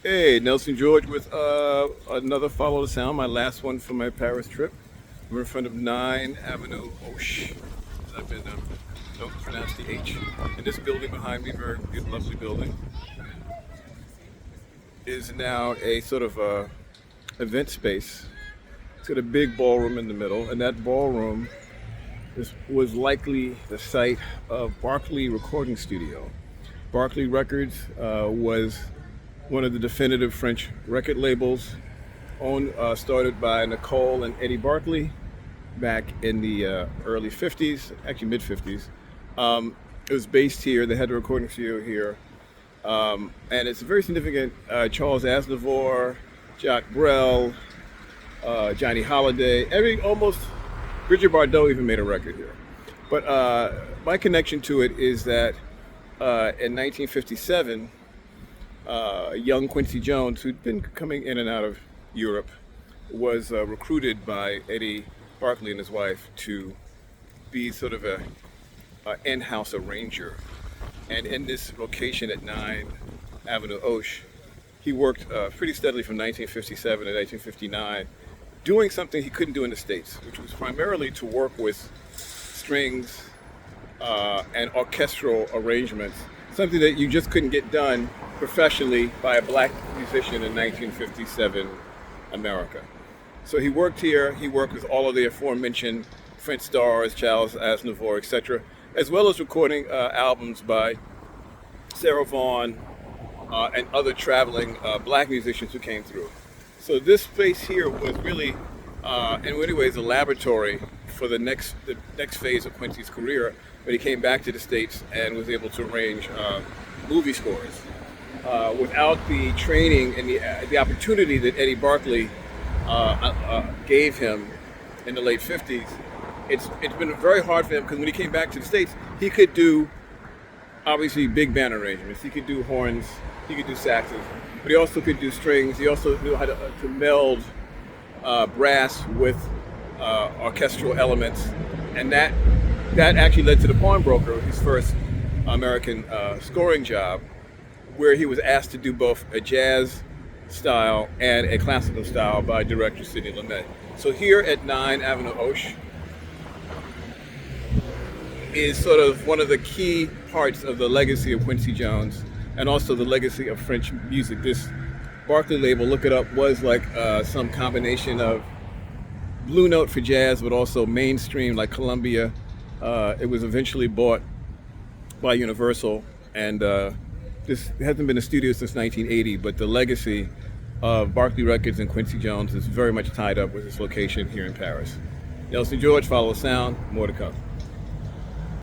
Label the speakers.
Speaker 1: Hey, Nelson George with another Follow the Sound, my last one for my Paris trip. We're in front of 9 Avenue Hoche. I've been, don't pronounce the H. And this building behind me, very good, lovely building, is now a sort of event space. It's got a big ballroom in the middle, and that ballroom was likely the site of Barclay Recording Studio. Barclay Records was one of the definitive French record labels, started by Nicole and Eddie Barclay back in the early 50s, actually mid 50s. It was based here. They had a recording studio here. And it's very significant. Charles Aznavour, Jacques Brel, Johnny Holiday, almost Bridget Bardot even made a record here. But my connection to it is that in 1957, young Quincy Jones, who'd been coming in and out of Europe, was recruited by Eddie Barclay and his wife to be sort of a in-house arranger. And in this location at 9 Avenue Hoche, he worked pretty steadily from 1957 to 1959, doing something he couldn't do in the States, which was primarily to work with strings and orchestral arrangements, something that you just couldn't get done professionally by a black musician in 1957 America. So he worked here, he worked with all of the aforementioned French stars, Charles Aznavour, etc., as well as recording albums by Sarah Vaughan and other traveling black musicians who came through. So this space here was really, in many ways, a laboratory for the next phase of Quincy's career, when he came back to the States and was able to arrange movie scores. Without the training and the opportunity that Eddie Barclay gave him in the late 50s, it's been very hard for him, because when he came back to the States, he could do obviously big band arrangements. He could do horns, he could do saxes, but he also could do strings. He also knew how to meld brass with orchestral elements, and that actually led to The Pawnbroker, his first American scoring job, where he was asked to do both a jazz style and a classical style by director Sidney Lumet. So here at 9 Avenue Hoche is sort of one of the key parts of the legacy of Quincy Jones, and also the legacy of French music. This Barclay label, look it up, was like some combination of Blue Note for jazz, but also mainstream like Columbia. It was eventually bought by Universal, and this hasn't been a studio since 1980, but the legacy of Barclay Records and Quincy Jones is very much tied up with this location here in Paris. Nelson George, Follow the Sound, more to come.